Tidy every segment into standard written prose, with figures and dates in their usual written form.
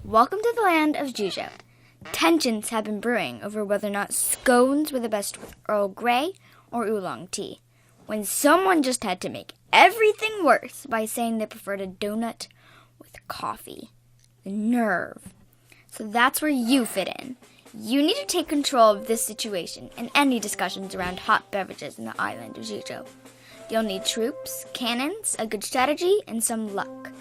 Welcome to the land of Jujo. Tensions have been brewing over whether or not scones were the best with Earl Grey or oolong tea, when someone just had to make everything worse by saying they preferred a donut with coffee. The nerve. So that's where you fit in. You need to take control of this situation and any discussions around hot beverages in the island of Jujo. You'll need troops, cannons, a good strategy, and some luck.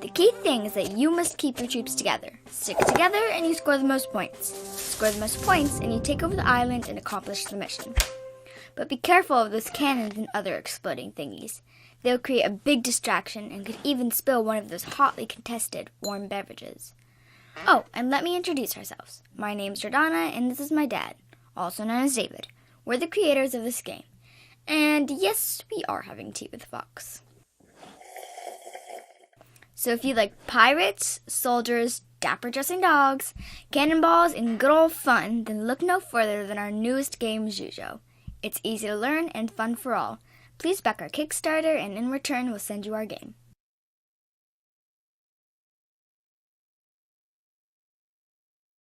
The key thing is that you must keep your troops together. Stick together and you score the most points. Score the most points and you take over the island and accomplish the mission. But be careful of those cannons and other exploding thingies. They'll create a big distraction and could even spill one of those hotly contested warm beverages. Oh, and let me introduce ourselves. My name's Jordana and this is my dad, also known as David. We're the creators of this game. And yes, we are having tea with Fox. So if you like pirates, soldiers, dapper dressing dogs, cannonballs, and good old fun, then look no further than our newest game, Jujo. It's easy to learn and fun for all. Please back our Kickstarter, and in return, we'll send you our game.